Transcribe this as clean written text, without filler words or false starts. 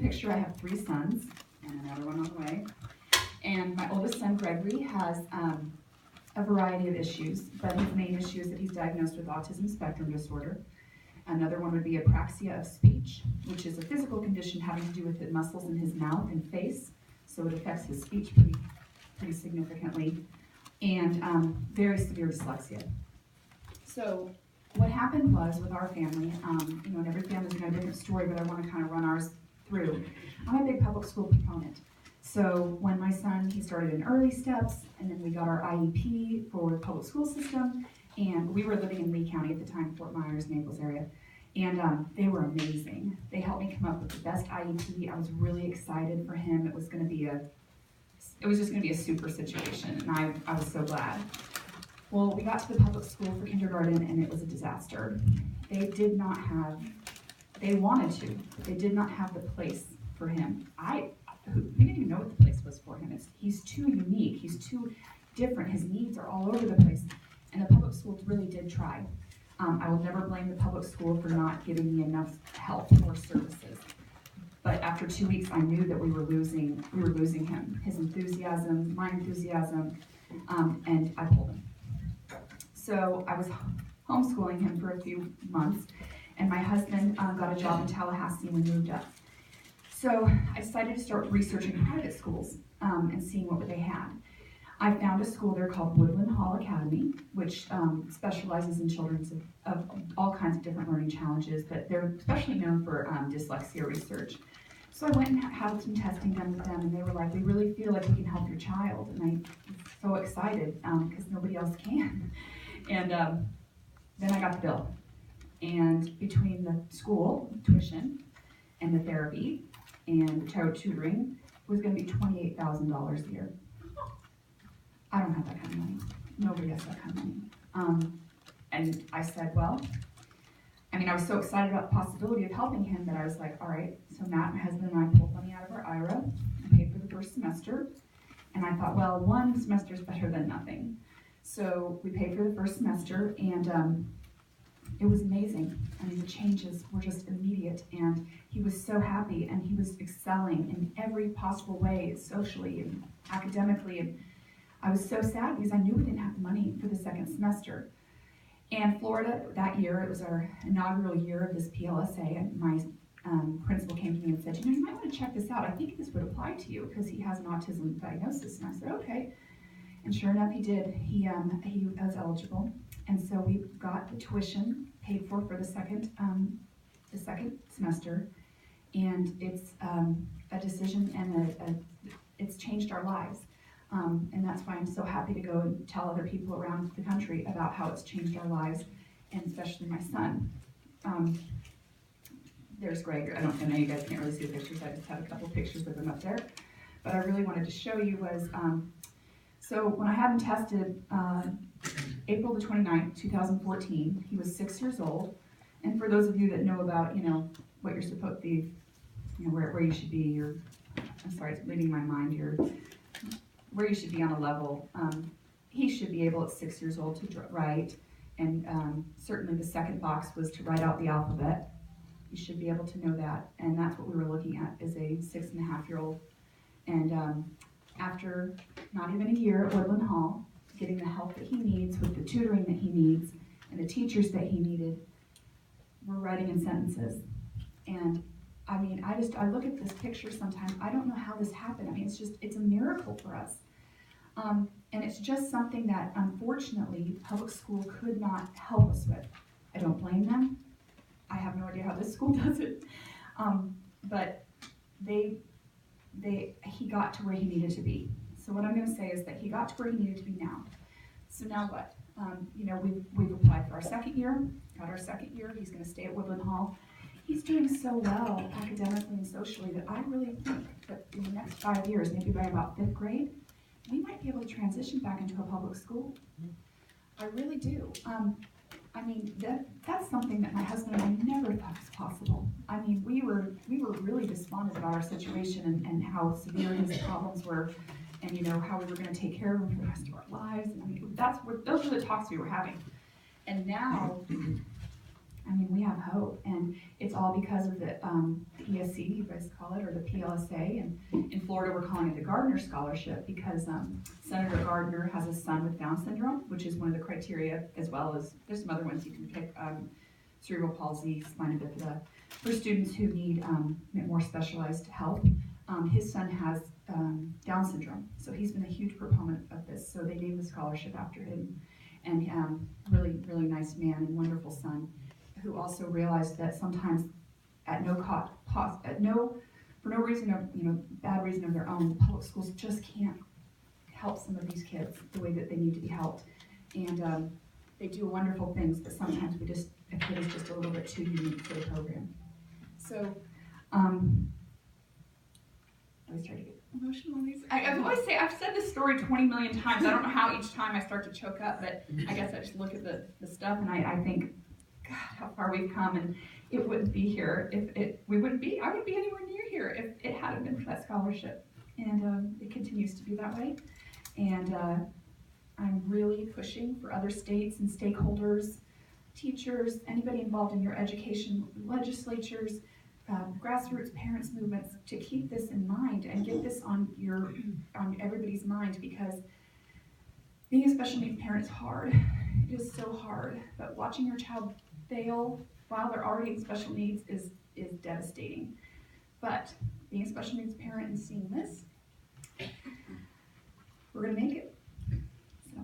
picture, I have 3 sons, and another one on the way. And my oldest son, Gregory, has a variety of issues, but his main issue is that he's diagnosed with autism spectrum disorder. Another one would be apraxia of speech, which is a physical condition having to do with the muscles in his mouth and face, so it affects his speech pretty significantly, and very severe dyslexia. So what happened was with our family, and every family's got a different story, but I want to kind of run ours through. I'm a big public school proponent. So when my son, he started in early steps, and then we got our IEP for the public school system, and we were living in Lee County at the time, Fort Myers, Naples area, and they were amazing. They helped me come up with the best IEP. I was really excited for him. It was just going to be a super situation, and I was so glad. Well, we got to the public school for kindergarten, and it was a disaster. They wanted to, but they did not have the place for him. We didn't even know what the place was for him. He's too unique, he's too different, his needs are all over the place, and the public schools really did try. I will never blame the public school for not giving me enough help or services. But after 2 weeks, I knew that we were losing him, his enthusiasm, my enthusiasm, and I pulled him. So I was homeschooling him for a few months, and my husband got a job in Tallahassee and we moved up. So I decided to start researching private schools and seeing what they had. I found a school there called Woodland Hall Academy, which specializes in children of all kinds of different learning challenges, but they're especially known for dyslexia research. So I went and had some testing done with them, and they were like, we really feel like we can help your child. And I was so excited because nobody else can. And then I got the bill. And between the school tuition and the therapy and the child tutoring, it was going to be $28,000 a year. I don't have that kind of money. Nobody has that kind of money. And I said, well, I was so excited about the possibility of helping him that I was like, all right, so Matt, my husband, and I pulled money out of our IRA and paid for the first semester. And I thought, well, one semester is better than nothing. So we paid for the first semester, and it was amazing. The changes were just immediate, and he was so happy, and he was excelling in every possible way, socially and academically. And I was so sad because I knew we didn't have the money for the second semester. And Florida, that year, it was our inaugural year of this PLSA, and my principal came to me and said, you might want to check this out. I think this would apply to you because he has an autism diagnosis. And I said, okay. And sure enough, he did. He was eligible. And so we got the tuition paid for the second semester. And it's a decision, and it's changed our lives. And that's why I'm so happy to go and tell other people around the country about how it's changed our lives, and especially my son. There's Greg. I know you guys can't really see the pictures. I just have a couple pictures of him up there. But I really wanted to show you was, so when I had him tested April the 29th, 2014, he was 6 years old. And for those of you that know about, what you're supposed to be, where you should be, I'm sorry, it's leaving my mind, where you should be on a level. He should be able at 6 years old to write, and certainly the second box was to write out the alphabet. You should be able to know that, and that's what we were looking at as a 6.5-year-old. And after not even a year at Woodland Hall, getting the help that he needs with the tutoring that he needs and the teachers that he needed, we're writing in sentences. And I look at this picture sometimes, I don't know how this happened. It's a miracle for us. And it's just something that, unfortunately, public school could not help us with. I don't blame them. I have no idea how this school does it. But he got to where he needed to be. So what I'm going to say is that he got to where he needed to be now. So now what? We've applied for our second year, got our second year. He's going to stay at Woodland Hall. He's doing so well academically and socially that I really think that in the next 5 years, maybe by about 5th grade, we might be able to transition back into a public school. I really do. That's something that my husband and I never thought was possible. We were really despondent about our situation and how severe his problems were, and how we were going to take care of him for the rest of our lives. And those were the talks we were having. And now, I mean, we have hope, and it's all because of the ESC, you guys call it, or the PLSA, and in Florida we're calling it the Gardner Scholarship because Senator Gardner has a son with Down syndrome, which is one of the criteria, as well as there's some other ones you can pick, cerebral palsy, spina bifida, for students who need more specialized help. His son has Down syndrome, so he's been a huge proponent of this. So they named the scholarship after him, and really, really nice man and wonderful son, who also realized that sometimes at no cost, for no reason of bad reason of their own, public schools just can't help some of these kids the way that they need to be helped, and they do wonderful things, but sometimes a kid is just a little bit too unique for the program. So I always try to get emotional on these. I always say, I've said this story 20 million times. I don't know how each time I start to choke up, but I guess I just look at the stuff and I think, God, how far we've come, and it wouldn't be here I wouldn't be anywhere near here if it hadn't been for that scholarship. And it continues to be that way. And I'm really pushing for other states and stakeholders, teachers, anybody involved in your education, legislatures, grassroots parents movements, to keep this in mind and get this on everybody's mind, because being a special needs parent is hard. It is so hard, but watching your child fail while they're already in special needs is devastating. But being a special needs parent and seeing this, we're gonna make it. So.